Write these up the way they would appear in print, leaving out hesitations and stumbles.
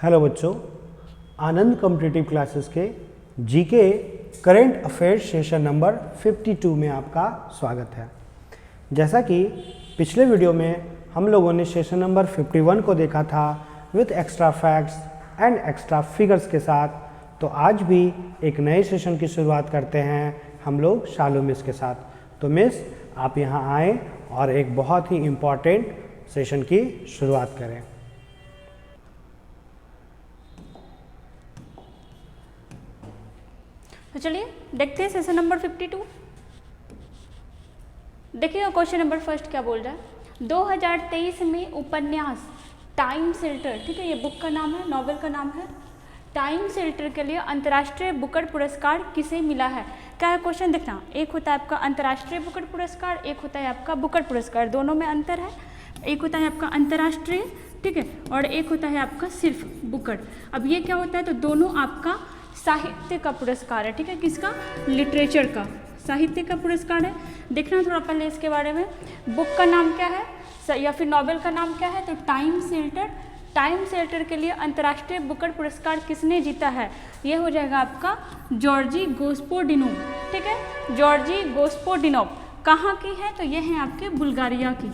Hello बच्चों, आनंद competitive classes के GK current affairs session number 52 में आपका स्वागत है। जैसा कि पिछले वीडियो में हम लोगों ने सेशन नंबर 51 को देखा था with extra facts and extra figures के साथ, तो आज भी एक नए सेशन की शुरुआत करते हैं हम लोग शालू मिस के साथ। तो मिस, आप यहाँ आएँ और एक बहुत ही इम्पॉर्टेंट सेशन की शुरुआत करें। तो चलिए देखते हैं सेशन नंबर 52। देखिएगा क्वेश्चन नंबर फर्स्ट क्या बोल रहा है। 2023 में उपन्यास टाइम सेल्टर, ठीक है, ये बुक का नाम है, नॉवेल का नाम है, टाइम सेल्टर के लिए अंतर्राष्ट्रीय बुकर पुरस्कार किसे मिला है। क्या है क्वेश्चन, देखना, एक होता है आपका अंतर्राष्ट्रीय बुकर पुरस्कार, एक होता है आपका बुकर पुरस्कार, दोनों में अंतर है। एक होता है आपका अंतर्राष्ट्रीय, ठीक है, और एक होता है आपका सिर्फ बुकर। अब ये क्या होता है, तो दोनों आपका साहित्य का पुरस्कार है, ठीक है, किसका, लिटरेचर का, साहित्य का पुरस्कार है। देखना थोड़ा पहले इसके बारे में, बुक का नाम क्या है या फिर नॉवेल का नाम क्या है, तो टाइम सेल्टर। टाइम सेल्टर के लिए अंतर्राष्ट्रीय बुकर पुरस्कार किसने जीता है, ये हो जाएगा आपका जॉर्जी गोस्पोडिनोव, ठीक है, जॉर्जी गोस्पोडिनोव। कहाँ की है, तो ये है आपके बुल्गारिया की,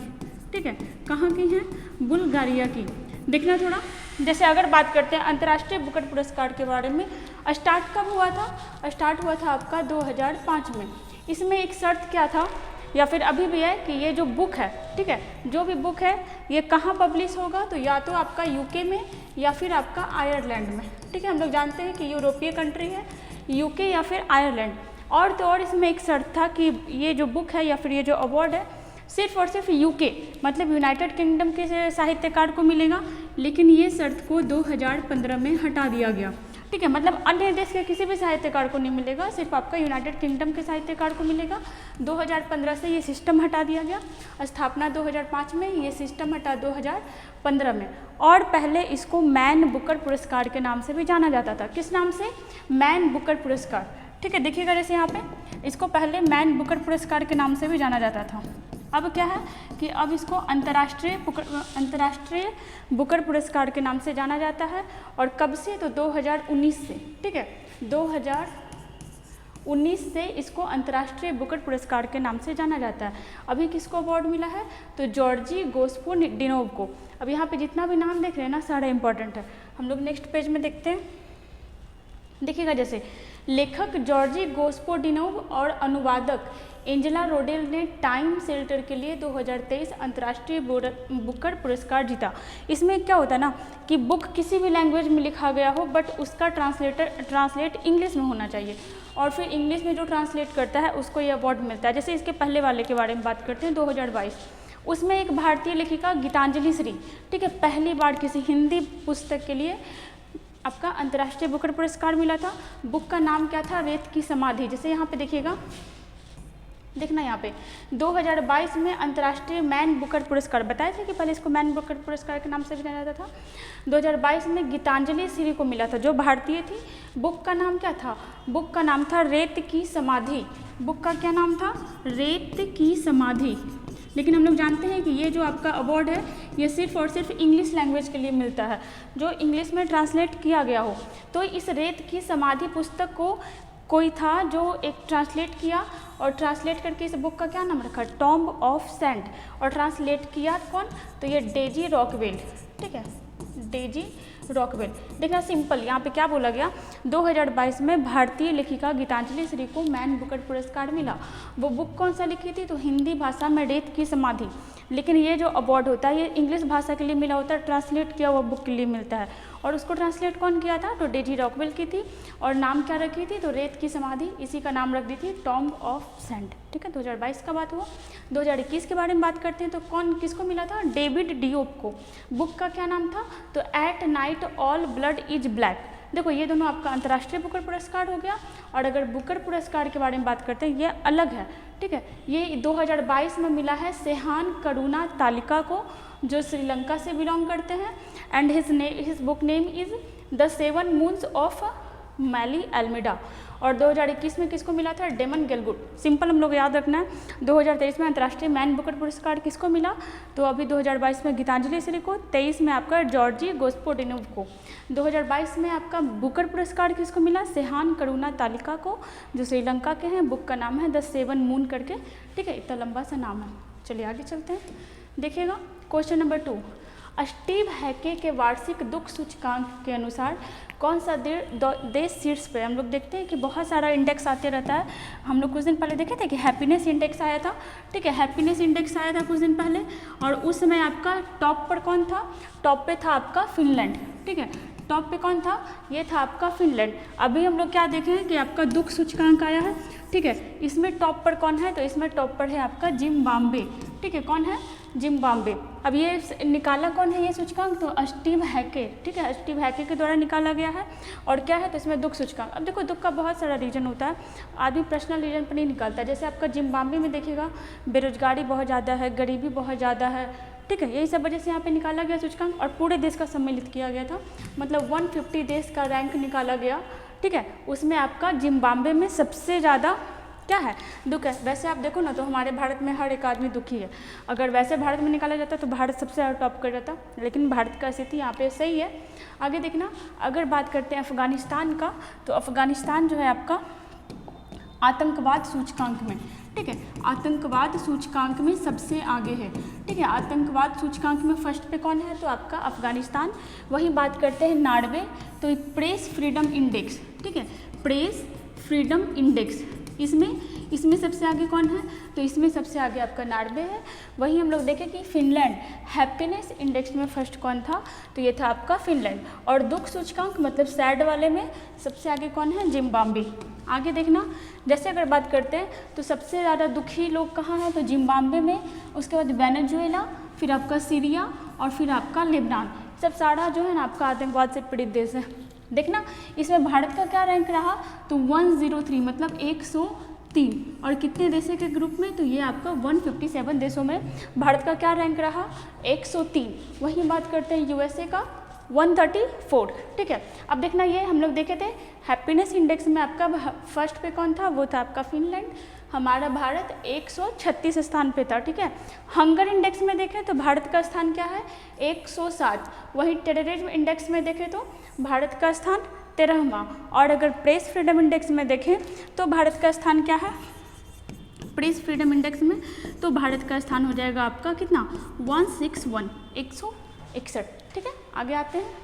ठीक है, कहाँ की है, बुल्गारिया की। देखना थोड़ा, जैसे अगर बात करते हैं अंतर्राष्ट्रीय बुकर पुरस्कार के बारे में, स्टार्ट कब हुआ था, स्टार्ट हुआ था आपका 2005 में। इसमें एक शर्त क्या था, या फिर अभी भी है, कि ये जो बुक है, ठीक है, जो भी बुक है ये कहाँ पब्लिश होगा, तो या तो आपका यूके में या फिर आपका आयरलैंड में, ठीक है। हम लोग जानते हैं कि यूरोपीय कंट्री है यूके या फिर आयरलैंड। और तो और इसमें एक शर्त था कि ये जो बुक है या फिर ये जो अवार्ड है सिर्फ और सिर्फ यूके मतलब यूनाइटेड किंगडम के साहित्यकार को मिलेगा, लेकिन ये शर्त को 2015 में हटा दिया गया, ठीक है, मतलब अन्य देश के किसी भी साहित्यकार को नहीं मिलेगा, सिर्फ आपका यूनाइटेड किंगडम के साहित्यकार को मिलेगा। 2015 से ये सिस्टम हटा दिया गया, स्थापना 2005 में, ये सिस्टम हटा 2015 में। और पहले इसको मैन बुकर पुरस्कार के नाम से भी जाना जाता था। किस नाम से, मैन बुकर पुरस्कार, ठीक है। देखिएगा जैसे यहाँ पे इसको पहले मैन बुकर पुरस्कार के नाम से भी जाना जाता था। अब क्या है कि अब इसको अंतर्राष्ट्रीय बुकर पुरस्कार के नाम से जाना जाता है। और कब से, तो 2019 से, ठीक है, 2019 से इसको अंतर्राष्ट्रीय बुकर पुरस्कार के नाम से जाना जाता है। अभी किसको अवार्ड मिला है, तो जॉर्जी गोस्पोडिनोव को। अब यहाँ पे जितना भी नाम देख रहे हैं ना, सारा इंपॉर्टेंट है। हम लोग नेक्स्ट पेज में देखते हैं। देखिएगा जैसे लेखक जॉर्जी गोस्पोडिनोव और अनुवादक एंजेला रोडेल ने टाइम सेल्टर के लिए 2023 अंतर्राष्ट्रीय बुकर पुरस्कार जीता। इसमें क्या होता है ना कि बुक किसी भी लैंग्वेज में लिखा गया हो, बट उसका ट्रांसलेट इंग्लिश में होना चाहिए, और फिर इंग्लिश में जो ट्रांसलेट करता है उसको ये अवार्ड मिलता है। जैसे इसके पहले वाले के बारे में बात करते हैं, 2022, उसमें एक भारतीय लेखिका गीतांजलि श्री, ठीक है, पहली बार किसी हिंदी पुस्तक के लिए आपका अंतर्राष्ट्रीय बुकर पुरस्कार मिला था। बुक का नाम क्या था, रेत की समाधि। जैसे यहाँ पे देखिएगा, देखना यहाँ पे 2022 में अंतर्राष्ट्रीय मैन बुकर पुरस्कार, बताए थे कि पहले इसको मैन बुकर पुरस्कार के नाम से भी जाना जाता था। 2022 में गीतांजलि श्री को मिला था, जो भारतीय थी। बुक का नाम क्या था, बुक का नाम था रेत की समाधि। बुक का क्या नाम था, रेत की समाधि। लेकिन हम लोग जानते हैं कि ये जो आपका अवार्ड है ये सिर्फ और सिर्फ इंग्लिश लैंग्वेज के लिए मिलता है, जो इंग्लिश में ट्रांसलेट किया गया हो। तो इस रेत की समाधि पुस्तक को कोई था जो एक ट्रांसलेट किया, और ट्रांसलेट करके इस बुक का क्या नाम रखा, टॉम्ब ऑफ सैंड। और ट्रांसलेट किया कौन, तो ये डेजी रॉकवेल, ठीक है, डेजी रॉकवेल। देखना सिंपल, यहाँ पे क्या बोला गया, 2022 में भारतीय लेखिका गीतांजलि श्री को मैन बुकर पुरस्कार मिला। वो बुक कौन सा लिखी थी, तो हिंदी भाषा में रेत की समाधि। लेकिन ये जो अवार्ड होता है ये इंग्लिश भाषा के लिए मिला होता है, ट्रांसलेट किया हुआ बुक के लिए मिलता है। और उसको ट्रांसलेट कौन किया था, तो डेजी रॉकवेल की थी। और नाम क्या रखी थी, तो रेत की समाधि, इसी का नाम रख दी थी टॉम्ब ऑफ सैंड, ठीक है। 2022 का बात हुआ। 2021 के बारे में बात करते हैं, तो कौन किसको मिला था, डेविड डियोप को। बुक का क्या नाम था, तो at night all blood is black. देखो ये दोनों आपका अंतर्राष्ट्रीय बुकर पुरस्कार हो गया। और अगर बुकर पुरस्कार के बारे में बात करते हैं, ये अलग है, ठीक है। ये 2022 में मिला है सेहान करुणा तालिका को, जो श्रीलंका से बिलोंग करते हैं। And his book name is the 7 moons of मैली एल्मेडा। और 2021 में किसको मिला था? डेमन गेलगुड। सिंपल हम लोग याद रखना है। 2023 में अंतर्राष्ट्रीय मैन बुकर पुरस्कार किसको मिला? तो अभी 2022 में गीतांजलि श्री को, 23 में आपका जॉर्जी गोस्पोडिनोव को। 2022 में आपका बुकर पुरस्कार किसको मिला? सेहान करुणा तालिका को, जो श्रीलंका के हैं। बुक का नाम है द सेवन मून करके, ठीक है, इतना लंबा सा नाम है। चलिए आगे चलते हैं, देखिएगा क्वेश्चन नंबर 2। स्टीव हैके के वार्षिक दुख सूचकांक के अनुसार कौन सा देश शीर्ष पे? हम लोग देखते हैं कि बहुत सारा इंडेक्स आते रहता है। हम लोग कुछ दिन पहले देखे थे कि हैप्पीनेस इंडेक्स आया था, ठीक है, हैप्पीनेस इंडेक्स आया था कुछ दिन पहले, और उस समय आपका टॉप पर कौन था? टॉप पे था आपका फिनलैंड, ठीक है, टॉप पे कौन था? ये था आपका फिनलैंड। अभी हम लोग क्या देखे हैं कि आपका दुख सूचकांक आया है, ठीक है, इसमें टॉप पर कौन है? तो इसमें टॉप पर है आपका जिम्बाब्वे, ठीक है, कौन है? जिम्बाब्वे। अब ये निकाला कौन है ये सूचकांक? तो स्टीव हैके, ठीक है, स्टीव हैके के द्वारा निकाला गया है। और क्या है? तो इसमें दुख सूचकांक। अब देखो दुख का बहुत सारा रीजन होता है, आदमी पर्सनल रीजन पर नहीं निकालता। जैसे आपका जिम्बाब्वे में देखिएगा बेरोजगारी बहुत ज़्यादा है, गरीबी बहुत ज़्यादा है, ठीक है, यही सब वजह से यहाँ पे निकाला गया सूचकांक। और पूरे देश का सम्मिलित किया गया था, मतलब 150 देश का रैंक निकाला गया, ठीक है, उसमें आपका जिम्बाब्वे में सबसे ज़्यादा क्या है? दुख है। वैसे आप देखो ना तो हमारे भारत में हर एक आदमी दुखी है। अगर वैसे भारत में निकाला जाता तो भारत सबसे ज़्यादा टॉप कर जाता, लेकिन भारत का स्थिति यहाँ पे सही है। आगे देखना, अगर बात करते हैं अफ़गानिस्तान का, तो अफ़गानिस्तान जो है आपका आतंकवाद सूचकांक में, ठीक है, आतंकवाद सूचकांक में सबसे आगे है, ठीक है, आतंकवाद सूचकांक में फर्स्ट पे कौन है? तो आपका अफ़गानिस्तान। वही बात करते हैं नॉर्वे, तो प्रेस फ्रीडम इंडेक्स, ठीक है, प्रेस फ्रीडम इंडेक्स, इसमें सबसे आगे कौन है? तो इसमें सबसे आगे आपका नॉर्वे है। वही हम लोग देखें कि फिनलैंड हैप्पीनेस इंडेक्स में फर्स्ट कौन था? तो ये था आपका फिनलैंड। और दुख सूचकांक मतलब सैड वाले में सबसे आगे कौन है? जिम्बाब्वे। आगे देखना, जैसे अगर बात करते हैं तो सबसे ज़्यादा दुखी लोग कहाँ हैं? तो जिम्बाब्वे में, उसके बाद वेनेजुएला, फिर आपका सीरिया और फिर आपका लेबनान। सब सारा जो है ना आपका आतंकवाद से पीड़ित देश है। देखना इसमें भारत का क्या रैंक रहा? तो 103 मतलब 103। और कितने देशों के ग्रुप में? तो ये आपका 157 देशों में भारत का क्या रैंक रहा? 103। वही बात करते हैं यूएसए का 134, ठीक है। अब देखना ये हम लोग देखे थे हैप्पीनेस इंडेक्स में आपका फर्स्ट पे कौन था? वो था आपका फिनलैंड। हमारा भारत 136 स्थान पे था, ठीक है। हंगर इंडेक्स में देखें तो भारत का स्थान क्या है? 107। वही टेररिज्म इंडेक्स में देखें तो भारत का स्थान 13वां। और अगर प्रेस फ्रीडम इंडेक्स में देखें तो भारत का स्थान क्या है? प्रेस फ्रीडम इंडेक्स में तो भारत का स्थान हो जाएगा आपका कितना? 161, 161, ठीक है। आगे आते हैं,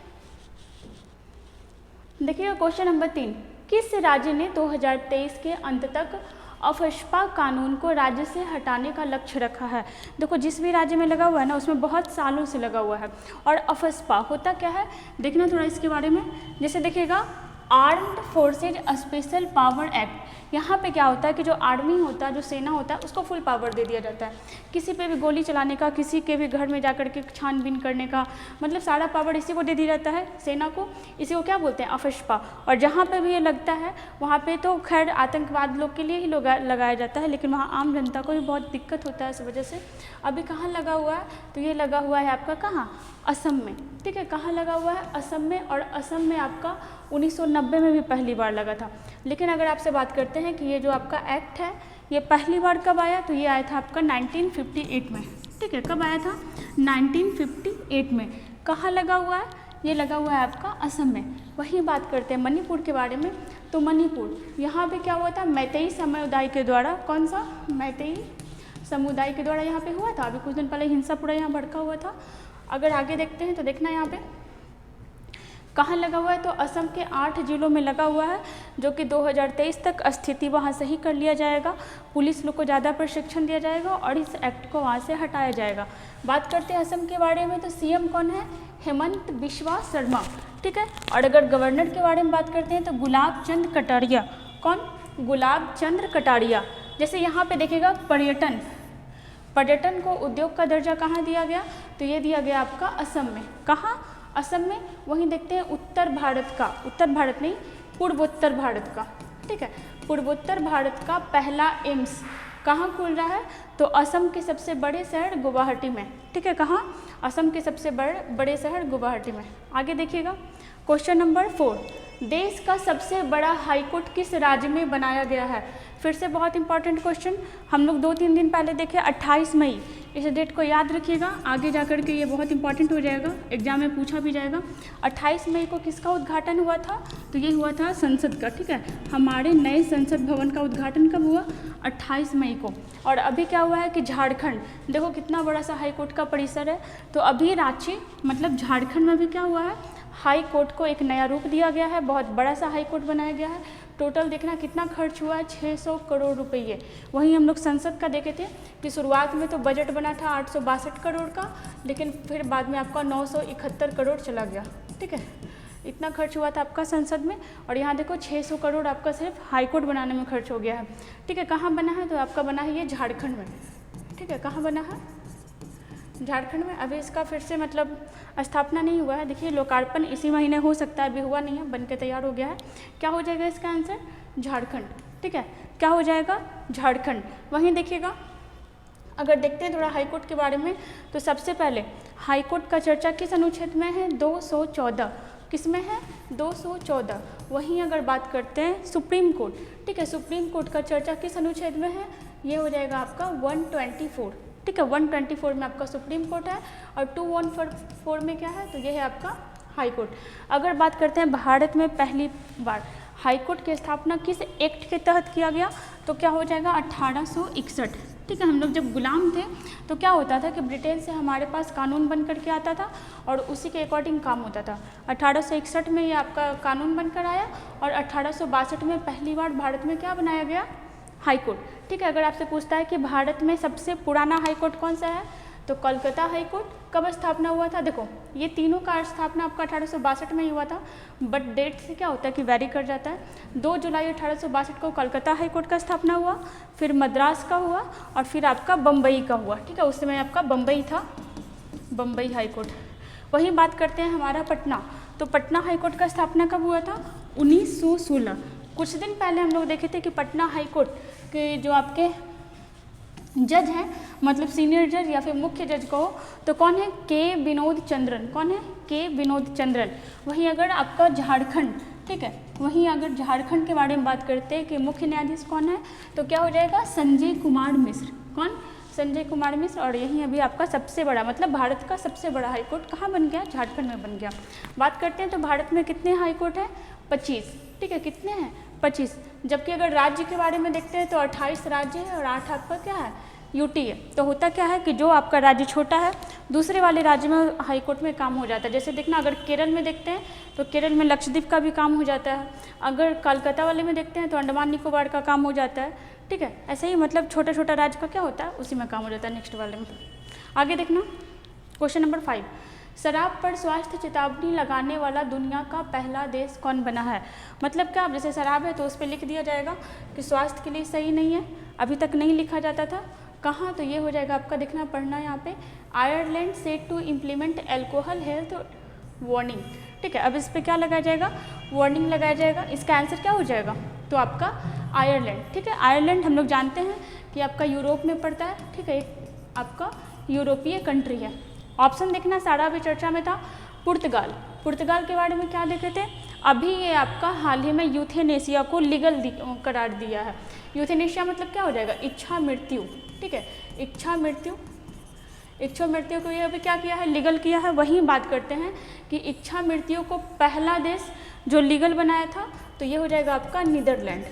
देखिएगा क्वेश्चन नंबर 3। किस राज्य ने 2023 के अंत तक अफस्पा कानून को राज्य से हटाने का लक्ष्य रखा है? देखो जिस भी राज्य में लगा हुआ है ना उसमें बहुत सालों से लगा हुआ है। और अफस्पा होता क्या है देखना थोड़ा इसके बारे में। जैसे देखिएगा armed forces special power act, यहाँ पे क्या होता है कि जो आर्मी होता है, जो सेना होता है, उसको फुल पावर दे दिया जाता है। किसी पे भी गोली चलाने का, किसी के भी घर में जाकर के छानबीन करने का, मतलब सारा पावर इसी को दे दिया जाता है, सेना को। इसी को क्या बोलते हैं? अफस्पा। और जहाँ पे भी ये लगता है वहाँ पे तो खैर आतंकवाद लोग के लिए ही लगाया जाता है, लेकिन वहाँ आम जनता को भी बहुत दिक्कत होता है इस वजह से। अभी कहाँ लगा हुआ है? तो ये लगा हुआ है आपका कहाँ? असम में, ठीक है। कहाँ लगा हुआ है? असम में। और असम में आपका 1990 में भी पहली बार लगा था। लेकिन अगर आपसे बात करते हैं कि ये जो आपका एक्ट है ये पहली बार कब आया? तो ये आया था आपका 1958 में, ठीक है। कब आया था? 1958 में। कहाँ लगा हुआ है? ये लगा हुआ है आपका असम में। वही बात करते हैं मणिपुर के बारे में। तो मणिपुर यहाँ पे क्या हुआ था? मैतेई समुदाय के द्वारा, कौन सा? मैतेई समुदाय के द्वारा यहाँ पे हुआ था। अभी कुछ दिन पहले हिंसा पूरा यहाँ भड़का हुआ था। अगर आगे देखते हैं तो देखना यहाँ पे कहाँ लगा हुआ है? तो असम के 8 जिलों में लगा हुआ है, जो कि 2023 तक स्थिति वहाँ सही कर लिया जाएगा। पुलिस लोग को ज़्यादा प्रशिक्षण दिया जाएगा और इस एक्ट को वहाँ से हटाया जाएगा। बात करते हैं असम के बारे में तो सीएम कौन है? हेमंत बिस्वा शर्मा, ठीक है। और अगर गवर्नर के बारे में बात करते हैं तो गुलाब चंद कटारिया। कौन? गुलाब चंद्र कटारिया। जैसे यहाँ पे देखिएगा पर्यटन को उद्योग का दर्जा कहाँ दिया गया? तो ये दिया गया आपका असम में। कहाँ? असम में। वहीं देखते हैं उत्तर भारत का, उत्तर भारत नहीं पूर्वोत्तर भारत का, ठीक है। पूर्वोत्तर भारत का पहला एम्स कहाँ खुल रहा है? तो असम के सबसे बड़े शहर गुवाहाटी में, ठीक है। कहाँ? असम के सबसे बड़े शहर गुवाहाटी में। आगे देखिएगा क्वेश्चन नंबर 4। देश का सबसे बड़ा हाईकोर्ट किस राज्य में बनाया गया है? फिर से बहुत इंपॉर्टेंट क्वेश्चन, हम लोग 2-3 दिन पहले देखे 28 मई, इस डेट को याद रखिएगा, आगे जा कर के ये बहुत इंपॉर्टेंट हो जाएगा, एग्जाम में पूछा भी जाएगा। 28 मई को किसका उद्घाटन हुआ था? तो ये हुआ था संसद का, ठीक है। हमारे नए संसद भवन का उद्घाटन कब हुआ? 28 मई को। और अभी क्या हुआ है कि झारखंड, देखो कितना बड़ा सा हाई कोर्ट का परिसर है, तो अभी रांची मतलब झारखंड में भी क्या हुआ है, हाई कोर्ट को एक नया रूप दिया गया है, बहुत बड़ा सा हाई कोर्ट बनाया गया है। टोटल देखना कितना खर्च हुआ है, 600 करोड़ रुपये। वहीं हम लोग संसद का देखे थे कि शुरुआत में तो बजट बना था 862 करोड़ का, लेकिन फिर बाद में आपका 971 करोड़ चला गया, ठीक है। इतना खर्च हुआ था आपका संसद में, और यहाँ देखो 600 करोड़ आपका सिर्फ हाई कोर्ट बनाने में खर्च हो गया है, ठीक है। कहाँ बना है? तो आपका बना है ये झारखंड में, ठीक है। कहाँ बना है? झारखंड में। अभी इसका फिर से मतलब स्थापना नहीं हुआ है, देखिए लोकार्पण इसी महीने हो सकता है, अभी हुआ नहीं है, बन के तैयार हो गया है। क्या हो जाएगा इसका आंसर? झारखंड, ठीक है। क्या हो जाएगा? झारखंड। वहीं देखिएगा, अगर देखते हैं थोड़ा हाईकोर्ट के बारे में, तो सबसे पहले हाईकोर्ट का चर्चा किस अनुच्छेद में है? 214। किस में है? 214। वहीं अगर बात करते हैं सुप्रीम कोर्ट, ठीक है, सुप्रीम कोर्ट का चर्चा किस अनुच्छेद में है? ये हो जाएगा आपका 124, ठीक है। 124 में आपका सुप्रीम कोर्ट है, और 214 में क्या है? तो ये है आपका हाई कोर्ट। अगर बात करते हैं भारत में पहली बार हाई कोर्ट की स्थापना किस एक्ट के तहत किया गया, तो क्या हो जाएगा? 1861, ठीक है। हम लोग जब गुलाम थे तो क्या होता था कि ब्रिटेन से हमारे पास कानून बन कर के आता था, और उसी के अकॉर्डिंग काम होता था। 1861 में ये आपका कानून बनकर आया, और 1862 में पहली बार भारत में क्या बनाया गया? हाई कोर्ट, ठीक है। अगर आपसे पूछता है कि भारत में सबसे पुराना हाई कोर्ट कौन सा है, तो कोलकाता हाई कोर्ट कब स्थापना हुआ था? देखो ये तीनों का स्थापना आपका 1862 में ही हुआ था, बट डेट से क्या होता है कि वेरी कर जाता है। 2 जुलाई 1862 को कोलकाता हाई कोर्ट का स्थापना हुआ, फिर मद्रास का हुआ, और फिर आपका बम्बई का हुआ, ठीक है। उस समय आपका बम्बई था, बम्बई हाई कोर्ट। वहीं बात करते हैं हमारा पटना, तो पटना हाई कोर्ट का स्थापना कब हुआ था? 1916। कुछ दिन पहले हम लोग देखे थे कि पटना हाई कोर्ट के जो आपके जज हैं, मतलब सीनियर जज या फिर मुख्य जज को, तो कौन है? के विनोद चंद्रन। कौन है? के विनोद चंद्रन। वहीं अगर आपका झारखंड, ठीक है, वहीं अगर झारखंड के बारे में बात करते हैं कि मुख्य न्यायाधीश कौन है, तो क्या हो जाएगा? संजय कुमार मिश्र। कौन? संजय कुमार मिश्र। और यही अभी आपका सबसे बड़ा, मतलब भारत का सबसे बड़ा हाई कोर्ट कहाँ बन गया? झारखंड में बन गया। बात करते हैं तो भारत में कितने हाई कोर्ट हैं? 25, ठीक है। कितने हैं? 25। जबकि अगर राज्य के बारे में देखते हैं तो 28 राज्य है, और 8 आपका क्या है? यूटी है। तो होता क्या है कि जो आपका राज्य छोटा है, दूसरे वाले राज्य में हाई कोर्ट में काम हो जाता है। जैसे देखना, अगर केरल में देखते हैं तो केरल में लक्षद्वीप का भी काम हो जाता है, अगर कोलकाता वाले में देखते हैं तो अंडमान निकोबार का काम हो जाता है, ठीक है। ऐसे ही मतलब छोटा छोटा राज्य का क्या होता है, उसी में काम हो जाता है नेक्स्ट वाले में। आगे देखना, क्वेश्चन नंबर 5, शराब पर स्वास्थ्य चेतावनी लगाने वाला दुनिया का पहला देश कौन बना है? मतलब क्या, जैसे शराब है तो उस पर लिख दिया जाएगा कि स्वास्थ्य के लिए सही नहीं है, अभी तक नहीं लिखा जाता था। कहाँ? तो ये हो जाएगा आपका, देखना पढ़ना यहाँ पे, Ireland set to implement alcohol health warning, ठीक है। अब इस पर क्या लगाया जाएगा? वार्निंग लगाया जाएगा। इसका आंसर क्या हो जाएगा? तो आपका आयरलैंड, ठीक है। आयरलैंड हम लोग जानते हैं कि आपका यूरोप में पड़ता है, ठीक है, आपका यूरोपीय कंट्री है। ऑप्शन देखना, सारा भी चर्चा में था। पुर्तगाल, पुर्तगाल के बारे में क्या देखे थे? अभी ये आपका हाल ही में यूथेनेशिया को लीगल करार दिया है। यूथेनेशिया मतलब क्या हो जाएगा? इच्छा मृत्यु, ठीक है, इच्छा मृत्यु। इच्छा मृत्यु को ये अभी क्या किया है? लीगल किया है। वहीं बात करते हैं कि इच्छा मृत्यु को पहला देश जो लीगल बनाया था, तो ये हो जाएगा आपका नीदरलैंड,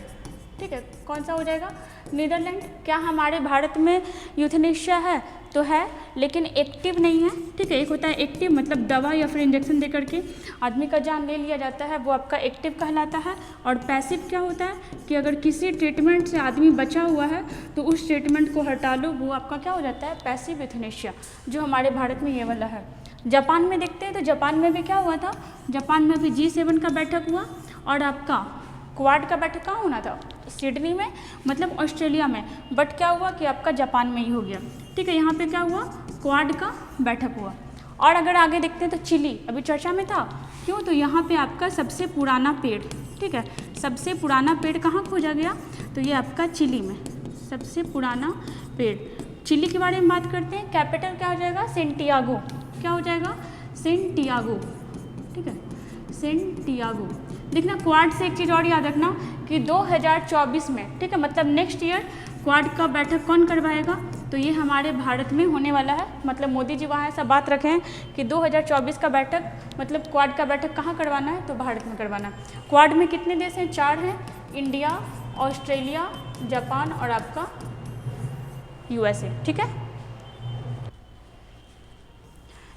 ठीक है। कौन सा हो जाएगा? नीदरलैंड। क्या हमारे भारत में यूथेनेशिया है? तो है, लेकिन एक्टिव नहीं है, ठीक है। एक होता है एक्टिव, मतलब दवा या फिर इंजेक्शन दे करके आदमी का जान ले लिया जाता है, वो आपका एक्टिव कहलाता है। और पैसिव क्या होता है कि अगर किसी ट्रीटमेंट से आदमी बचा हुआ है तो उस ट्रीटमेंट को हटा लो, वो आपका क्या हो जाता है? पैसिव यूथेनेशिया, जो हमारे भारत में ये वाला है। जापान में देखते हैं तो जापान में भी क्या हुआ था? जापान में भी G7 का बैठक हुआ, और आपका क्वाड का बैठक कहाँ होना था? सिडनी में, मतलब ऑस्ट्रेलिया में, बट क्या हुआ कि आपका जापान में ही हो गया, ठीक है। यहाँ पे क्या हुआ? क्वाड का बैठक हुआ। और अगर आगे देखते हैं तो चिली अभी चर्चा में था, क्यों? तो यहाँ पे आपका सबसे पुराना पेड़, ठीक है, सबसे पुराना पेड़ कहाँ खोजा गया? तो ये आपका चिली में सबसे पुराना पेड़। चिली के बारे में बात करते हैं, कैपिटल क्या हो जाएगा? सेंटियागो। क्या हो जाएगा? सेंटियागो, ठीक है, सेंटियागो। देखना क्वाड से एक चीज़ और याद रखना कि 2024 में, ठीक है, मतलब नेक्स्ट ईयर क्वाड का बैठक कौन करवाएगा, तो ये हमारे भारत में होने वाला है। मतलब मोदी जी वहाँ ऐसा बात रखे हैं कि 2024 का बैठक, मतलब क्वाड का बैठक कहाँ करवाना है, तो भारत में करवाना है। क्वाड में कितने देश हैं, 4 हैं, इंडिया, ऑस्ट्रेलिया, जापान और आपका यूएसए, ठीक है।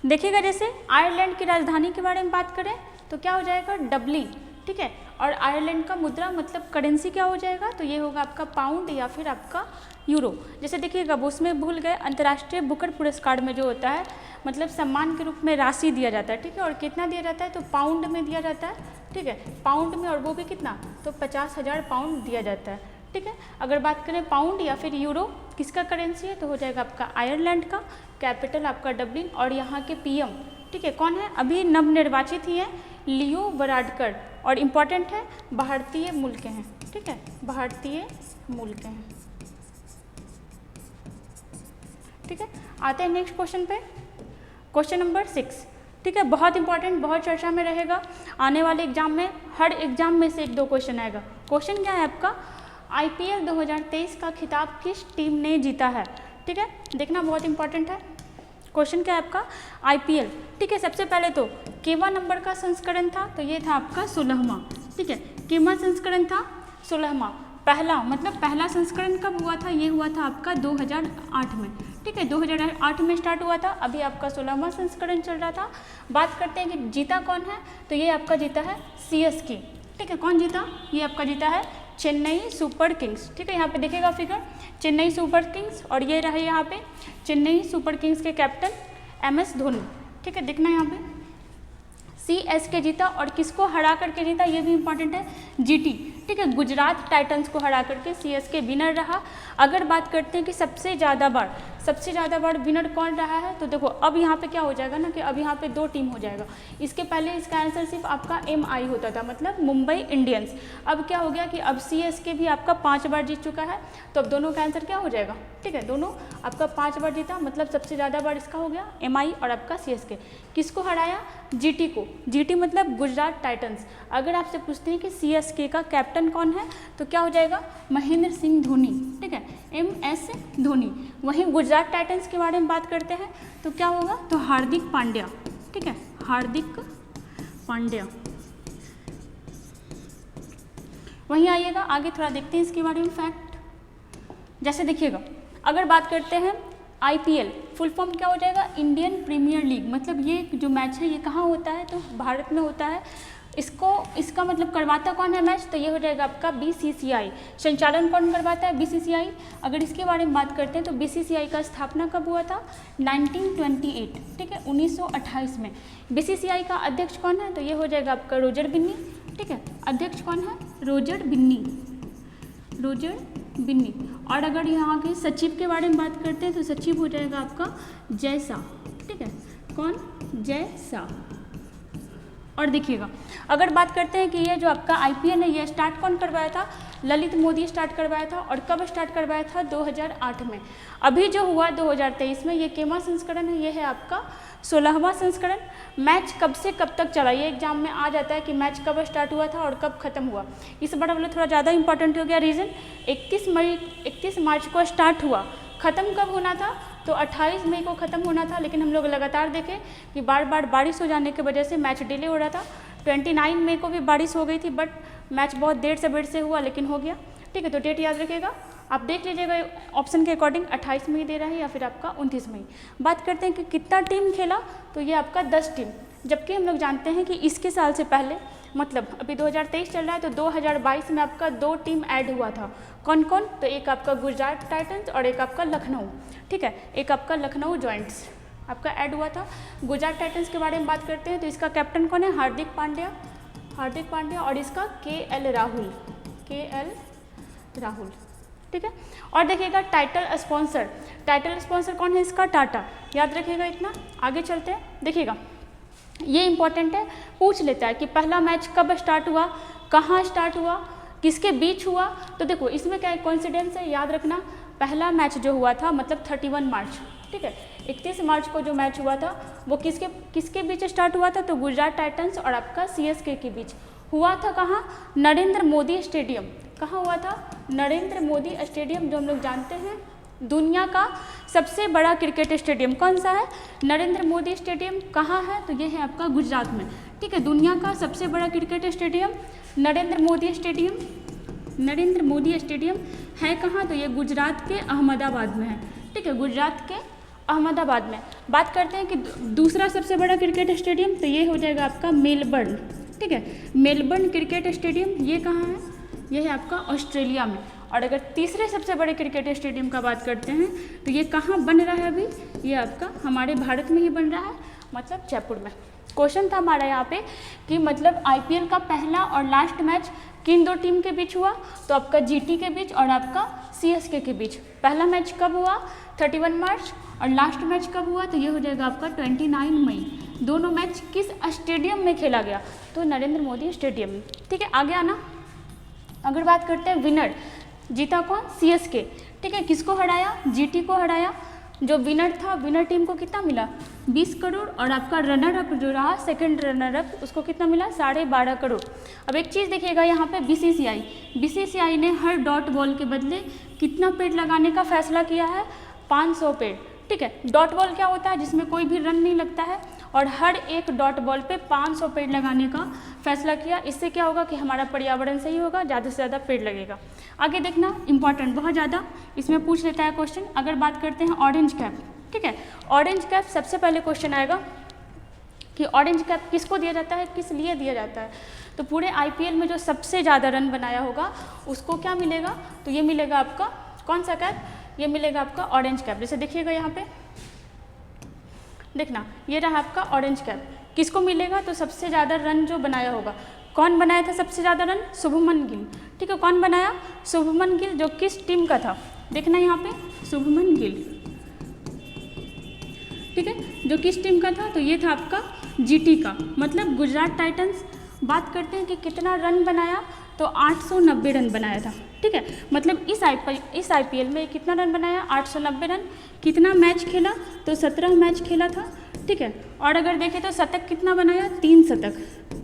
देखिएगा जैसे आयरलैंड की राजधानी के बारे में बात करें तो क्या हो जाएगा, डबलिन, ठीक है। और आयरलैंड का मुद्रा मतलब करेंसी क्या हो जाएगा, तो ये होगा आपका पाउंड या फिर आपका यूरो। जैसे देखिएगा वो उसमें भूल गए, अंतर्राष्ट्रीय बुकर पुरस्कार में जो होता है मतलब सम्मान के रूप में राशि दिया जाता है, ठीक है। और कितना दिया जाता है, तो पाउंड में दिया जाता है, ठीक है, पाउंड में, और वो भी कितना, तो 50,000 पाउंड दिया जाता है, ठीक है। अगर बात करें पाउंड या फिर यूरो किसका करेंसी है, तो हो जाएगा आपका आयरलैंड का, कैपिटल आपका डबलिन, और यहाँ के पीएम, ठीक है, कौन है, अभी नवनिर्वाचित ही है, लियो वराडकर, और इम्पॉर्टेंट है, भारतीय मूल के हैं, ठीक है, भारतीय मूल के हैं, ठीक है। आते हैं नेक्स्ट क्वेश्चन पे, क्वेश्चन नंबर 6, ठीक है, बहुत इंपॉर्टेंट, बहुत चर्चा में रहेगा आने वाले एग्जाम में, हर एग्जाम में से 1-2 क्वेश्चन आएगा। क्वेश्चन क्या है आपका, IPL 2023 का खिताब किस टीम ने जीता है, ठीक है, देखना बहुत इंपॉर्टेंट है। क्वेश्चन क्या है आपका, IPL, ठीक है। सबसे पहले तो केवा नंबर का संस्करण था, तो ये था आपका 16वां, ठीक है, केवा संस्करण था 16वां। पहला मतलब पहला संस्करण कब हुआ था, ये हुआ था आपका 2008 में, ठीक है, 2008 में स्टार्ट हुआ था, अभी आपका 16वां संस्करण चल रहा था। बात करते हैं कि जीता कौन है, तो ये आपका जीता है CSK, ठीक है, कौन जीता, ये आपका जीता है चेन्नई सुपर किंग्स, ठीक है। यहाँ पे देखिएगा फिगर, चेन्नई सुपर किंग्स, और ये रहे यहाँ पे चेन्नई सुपर किंग्स के कैप्टन MS धोनी, ठीक है। देखना यहाँ पे CSK जीता, और किसको हरा करके जीता, ये भी इंपॉर्टेंट है, GT, ठीक है, गुजरात टाइटंस को हरा करके CSK विनर रहा। अगर बात करते हैं कि सबसे ज़्यादा बार विनर कौन रहा है, तो देखो अब यहाँ पे क्या हो जाएगा ना कि अब यहाँ पे 2 टीम हो जाएगा। इसके पहले इसका आंसर सिर्फ आपका MI होता था, मतलब मुंबई इंडियंस। अब क्या हो गया कि अब CSK भी आपका 5 बार जीत चुका है, तो अब दोनों का आंसर क्या हो जाएगा, ठीक है, दोनों आपका 5 बार जीता, मतलब सबसे ज़्यादा बार इसका हो गया MI और आपका CSK। किसको हराया, GT को, GT मतलब गुजरात टाइटंस। अगर आपसे पूछते हैं कि CSK का कैप्टन कौन है, तो क्या हो जाएगा, महेंद्र सिंह धोनी, ठीक है, MS धोनी। वहीं गुजरात टाइटंस के बारे में बात करते हैं तो क्या होगा, तो हार्दिक पांड्या, ठीक है, हार्दिक पांड्या। वहीं आइएगा आगे थोड़ा देखते हैं इसके बारे में फैक्ट। जैसे देखिएगा अगर बात करते हैं IPL, फुल फॉर्म क्या हो जाएगा, इंडियन प्रीमियर लीग। मतलब ये जो मैच है ये कहाँ होता है, तो भारत में होता है। इसका मतलब करवाता कौन है मैच, तो ये हो जाएगा आपका BCCI। संचालन कौन करवाता है, BCCI। अगर इसके बारे में बात करते हैं तो BCCI का स्थापना कब हुआ था, 1928, ठीक है, 1928 में। BCCI का अध्यक्ष कौन है, तो ये हो जाएगा आपका रोजर बिन्नी, ठीक है, अध्यक्ष कौन है, रोजर बिन्नी। और अगर यहाँ के सचिव के बारे में बात करते हैं तो सचिव हो जाएगा आपका जय शाह, ठीक है, कौन, जय शाह। और देखिएगा अगर बात करते हैं कि ये जो आपका IPL है ये स्टार्ट कौन करवाया था, ललित मोदी स्टार्ट करवाया था। और कब स्टार्ट करवाया था, 2008 में। अभी जो हुआ 2023 में, ये केवा संस्करण है, ये है आपका 16वां संस्करण। मैच कब से कब तक चला, ये एग्जाम में आ जाता है कि मैच कब स्टार्ट हुआ था और कब खत्म हुआ। इस बार वाला थोड़ा ज़्यादा इंपॉर्टेंट हो गया रीज़न। 31 मार्च को स्टार्ट हुआ, ख़त्म कब होना था, तो 28 मई को ख़त्म होना था। लेकिन हम लोग लगातार देखें कि बार बार बारिश हो जाने की वजह से मैच डिले हो रहा था। 29 मई को भी बारिश हो गई थी, बट मैच बहुत देर से हुआ, लेकिन हो गया, ठीक है। तो डेट याद रखिएगा, आप देख लीजिएगा ऑप्शन के अकॉर्डिंग 28 मई दे रहा है या फिर आपका 29 मई। बात करते हैं कि कितना टीम खेला, तो ये आपका 10 टीम। जबकि हम लोग जानते हैं कि इसके साल से पहले, मतलब अभी 2023 चल रहा है, तो 2022 में आपका 2 टीम ऐड हुआ था। कौन कौन, तो एक आपका गुजरात टाइटंस और एक आपका लखनऊ, ठीक है, एक आपका लखनऊ जॉइंट्स आपका ऐड हुआ था। गुजरात टाइटंस के बारे में बात करते हैं तो इसका कैप्टन कौन है, हार्दिक पांड्या, और इसका KL राहुल, ठीक है। और देखिएगा टाइटल स्पॉन्सर कौन है इसका, टाटा। याद रखिएगा इतना। आगे चलते हैं, देखिएगा ये इंपॉर्टेंट है, पूछ लेता है कि पहला मैच कब स्टार्ट हुआ, कहाँ स्टार्ट हुआ, किसके बीच हुआ। तो देखो इसमें क्या कोइंसिडेंस है, याद रखना। पहला मैच जो हुआ था मतलब 31 मार्च, ठीक ठीक है। 31 मार्च को जो मैच हुआ था वो किसके बीच स्टार्ट हुआ था, तो गुजरात टाइटंस और आपका CSK के बीच हुआ था। कहाँ? नरेंद्र मोदी स्टेडियम। कहाँ हुआ था? नरेंद्र मोदी स्टेडियम, जो हम लोग जानते हैं दुनिया का सबसे बड़ा क्रिकेट स्टेडियम। कौन सा है? नरेंद्र मोदी स्टेडियम। कहाँ है? तो ये है आपका गुजरात में, ठीक है। दुनिया का सबसे बड़ा cricket stadium Narendra Modi stadium. Narendra Modi stadium है कहाँ? तो ये गुजरात के अहमदाबाद में है, ठीक है, गुजरात के अहमदाबाद में। बात करते हैं कि दूसरा सबसे बड़ा क्रिकेट स्टेडियम, तो ये हो जाएगा आपका मेलबर्न, ठीक है। मेलबर्न क्रिकेट स्टेडियम ये कहाँ है? ये है आपका ऑस्ट्रेलिया में। और अगर तीसरे सबसे बड़े क्रिकेट स्टेडियम का बात करते हैं तो ये कहाँ बन रहा है अभी? ये आपका हमारे भारत में ही बन रहा है, मतलब जयपुर में। क्वेश्चन था हमारा यहाँ पे कि मतलब IPL का पहला और लास्ट मैच किन दो टीम के बीच हुआ? तो आपका GT के बीच और आपका CSK के बीच। पहला मैच कब हुआ? 31 मार्च। और लास्ट मैच कब हुआ? तो ये हो जाएगा आपका 29 मई। दोनों मैच किस स्टेडियम में खेला गया? तो नरेंद्र मोदी स्टेडियम में, ठीक है। आगे आना, अगर बात करते हैं विनर, जीता कौन? CSK, ठीक है। किसको हराया? GT को हराया। जो विनर था, विनर टीम को कितना मिला? 20 करोड़। और आपका रनर अप जो रहा, सेकंड रनर अप, उसको कितना मिला? 12.5 करोड़। अब एक चीज़ देखिएगा यहाँ पे, BCCI ने हर डॉट बॉल के बदले कितना पेड़ लगाने का फैसला किया है? 500 पेड़, ठीक है। डॉट बॉल क्या होता है? जिसमें कोई भी रन नहीं लगता है, और हर एक डॉट बॉल पे 500 पेड़ लगाने का फैसला किया। इससे क्या होगा कि हमारा पर्यावरण सही होगा, ज़्यादा से ज़्यादा पेड़ लगेगा। आगे देखना, इंपॉर्टेंट बहुत ज़्यादा, इसमें पूछ लेता है क्वेश्चन। अगर बात करते हैं ऑरेंज कैप, ठीक है। ऑरेंज कैप सबसे पहले क्वेश्चन आएगा कि ऑरेंज कैप किसको दिया जाता है, किस लिए दिया जाता है? तो पूरे IPL में जो सबसे ज़्यादा रन बनाया होगा उसको क्या मिलेगा? तो ये मिलेगा आपका कौन सा कैप? ये मिलेगा आपका ऑरेंज कैप। जैसे देखिएगा यहाँ पे, देखना, ये रहा आपका ऑरेंज कैप। किसको मिलेगा? तो सबसे ज़्यादा रन जो बनाया होगा। कौन बनाया था सबसे ज़्यादा रन? शुभमन गिल, ठीक है। कौन बनाया? शुभमन गिल। जो किस टीम का था? देखना यहाँ पे, शुभमन गिल, ठीक है। जो किस टीम का था? तो ये था आपका GT का, मतलब गुजरात टाइटंस। बात करते हैं कि कितना रन बनाया, तो 890 रन बनाया था, ठीक है। मतलब इस IPL में कितना रन बनाया? 890 रन। कितना मैच खेला? तो 17 मैच खेला था, ठीक है। और अगर देखें तो शतक कितना बनाया? 3 शतक,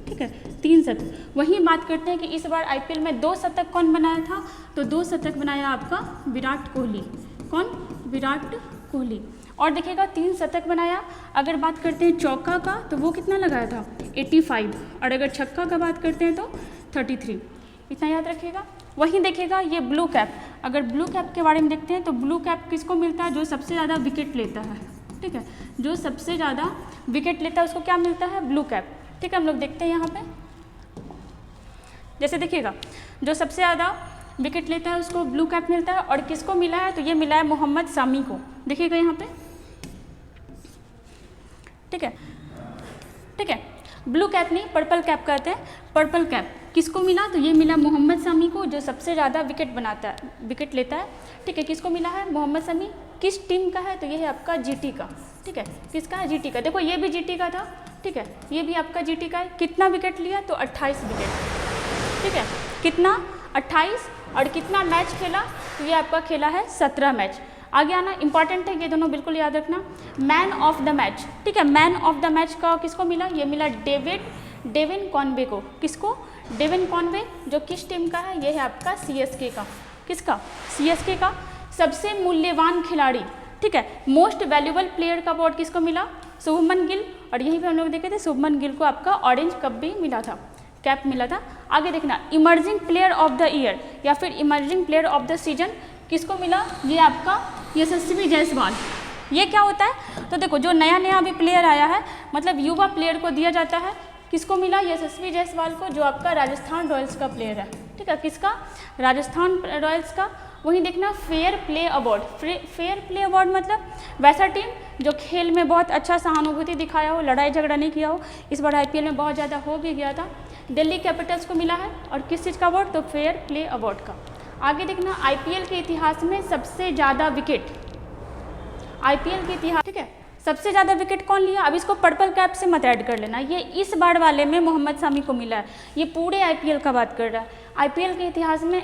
ठीक है, 3 शतक। वहीं बात करते हैं कि इस बार IPL में 2 शतक कौन बनाया था? तो 2 शतक बनाया आपका विराट कोहली। कौन? विराट कोहली। और देखिएगा 3 शतक बनाया। अगर बात करते हैं चौका का, तो वो कितना लगाया था? 85। और अगर छक्का का बात करते हैं तो 33। इतना याद रखिएगा। वहीं देखिएगा ये ब्लू कैप, अगर ब्लू कैप के बारे में देखते हैं तो ब्लू कैप किसको मिलता है? जो सबसे ज़्यादा विकेट लेता है, ठीक है। जो सबसे ज़्यादा विकेट लेता है उसको क्या मिलता है? ब्लू कैप, ठीक है। हम लोग देखते हैं यहाँ पे, जैसे देखिएगा, जो सबसे ज़्यादा विकेट लेता है उसको ब्लू कैप मिलता है। और किसको मिला है? तो ये मिला है मोहम्मद शामी को। देखिएगा यहाँ पे, ठीक है, ठीक है। ब्लू कैप नहीं, पर्पल कैप कहते हैं। पर्पल कैप किसको मिला? तो ये मिला मोहम्मद शमी को, जो सबसे ज़्यादा विकेट लेता है, ठीक है। किसको मिला है? मोहम्मद शमी। किस टीम का है? तो ये है आपका GT का, ठीक है। किसका है? GT का। देखो ये भी GT का था, ठीक है, ये भी आपका GT का है। कितना विकेट लिया? तो 28 विकेट, ठीक है। कितना? 28। और कितना मैच खेला? तो ये आपका खेला है 17 मैच। आगे आना, इंपॉर्टेंट है ये दोनों, बिल्कुल याद रखना। मैन ऑफ द मैच, ठीक है। मैन ऑफ द मैच का किसको मिला? ये मिला डेविन कॉनवे को। किसको? Devon Conway. जो किस टीम का है? ये है आपका CSK का। किसका? CSK का। सबसे मूल्यवान खिलाड़ी, ठीक है, मोस्ट वैल्यूएबल प्लेयर का अवार्ड किसको मिला? शुभमन गिल। और यहीं पे हम लोग देखे थे शुभमन गिल को आपका ऑरेंज कप भी मिला था, कैप मिला था। आगे देखना, emerging player of the year या फिर emerging player of the season किसको मिला? ये आपका यशस्वी जायसवाल। ये क्या होता है? तो देखो, जो नया अभी प्लेयर आया है, मतलब युवा प्लेयर को दिया जाता है। किसको मिला? यशस्वी जायसवाल को, जो आपका राजस्थान रॉयल्स का प्लेयर है, ठीक है। किसका? राजस्थान रॉयल्स का। वहीं देखना, fair play award. Fair play award मतलब वैसा टीम जो खेल में बहुत अच्छा सहानुभूति दिखाया हो, लड़ाई झगड़ा नहीं किया हो। इस बार IPL में बहुत ज़्यादा हो भी गया था। दिल्ली कैपिटल्स को मिला है। और किस चीज़ का अवार्ड? तो फेयर प्ले अवार्ड का। आगे देखना, IPL के इतिहास में सबसे ज़्यादा विकेट, IPL के इतिहास, ठीक है, सबसे ज़्यादा विकेट कौन लिया? अब इसको पर्पल कैप से मत ऐड कर लेना, ये इस बार वाले में मोहम्मद शामी को मिला है। ये पूरे IPL का बात कर रहा है। IPL के इतिहास में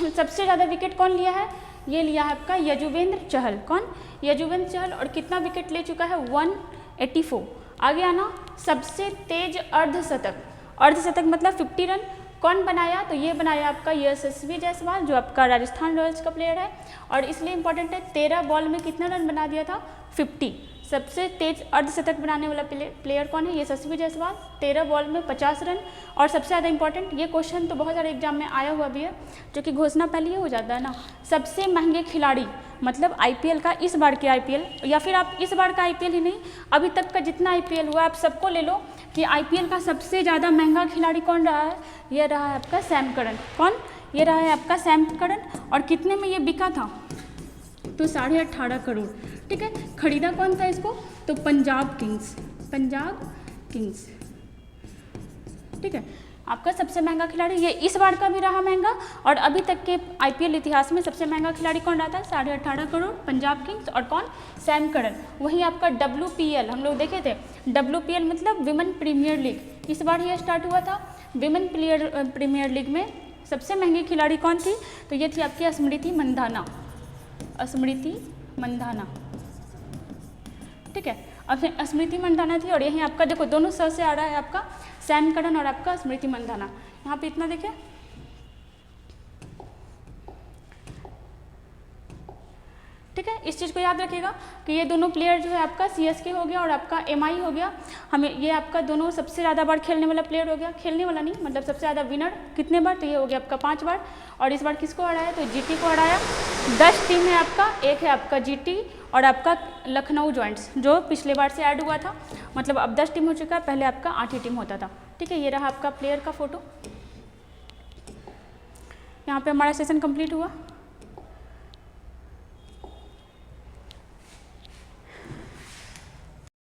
सबसे ज़्यादा विकेट कौन लिया है? ये लिया है आपका यजुवेंद्र चहल। कौन? यजुवेंद्र चहल। और कितना विकेट ले चुका है? 184। आगे आना, सबसे तेज अर्धशतक, अर्धशतक मतलब 50 रन कौन बनाया? तो ये बनाया आपका यशस्वी जायसवाल, जो आपका राजस्थान रॉयल्स का प्लेयर है। और इसलिए इंपॉर्टेंट है, 13 बॉल में कितना रन बना दिया था? 50। सबसे तेज अर्धशतक बनाने वाला प्लेयर कौन है? यशस्वी जायसवाल, 13 बॉल में 50 रन। और सबसे ज़्यादा इंपॉर्टेंट, ये क्वेश्चन तो बहुत सारे एग्जाम में आया हुआ भी है, जो कि घोषणा पहले ही हो जाता है ना, सबसे महंगे खिलाड़ी, मतलब आईपीएल का, इस बार के आईपीएल, या फिर आप इस बार का आईपीएल ही नहीं, अभी तक का जितना आईपीएल हुआ आप सबको ले लो कि आईपीएल का सबसे ज़्यादा महंगा खिलाड़ी कौन रहा है? ये रहा है आपका सैम करन। कौन? ये रहा है आपका सैम करन। और कितने में ये बिका था? तो 18.5 करोड़। ठीक है। खरीदा कौन था इसको? तो पंजाब किंग्स, पंजाब किंग्स। ठीक है। आपका सबसे महंगा खिलाड़ी ये इस बार का भी रहा महंगा, और अभी तक के आईपीएल इतिहास में सबसे महंगा खिलाड़ी कौन रहा था? 18.5 करोड़, पंजाब किंग्स। और कौन? Sam Curran. वहीं आपका WPL हम लोग देखे थे, WPL मतलब विमेन प्रीमियर लीग, इस बार ये स्टार्ट हुआ था। विमेन प्रीमियर लीग में सबसे महंगी खिलाड़ी कौन थी? तो ये थी आपकी स्मृति मंधाना, स्मृति मंधाना। ठीक है। अब स्मृति मंधाना थी, और यही आपका देखो दोनों स से आ रहा है आपका सैम करन और आपका स्मृति मंधाना। यहाँ पे इतना देखें, ठीक है। इस चीज़ को याद रखिएगा कि ये दोनों प्लेयर जो है आपका CSK हो गया और आपका MI हो गया, हमें ये आपका दोनों सबसे ज़्यादा बार खेलने वाला प्लेयर हो गया, खेलने वाला नहीं मतलब सबसे ज़्यादा विनर कितने बार? तो ये हो गया आपका 5 बार। और इस बार किसको हराया? तो GT को हराया। 10 टीम है आपका, एक है आपका GT और आपका लखनऊ जॉइंट्स, जो पिछले बार से ऐड हुआ था, मतलब अब 10 टीम हो चुका है, पहले आपका 8 ही टीम होता था। ठीक है। ये रहा आपका प्लेयर का फोटो। यहाँ पे हमारा सेशन कंप्लीट हुआ।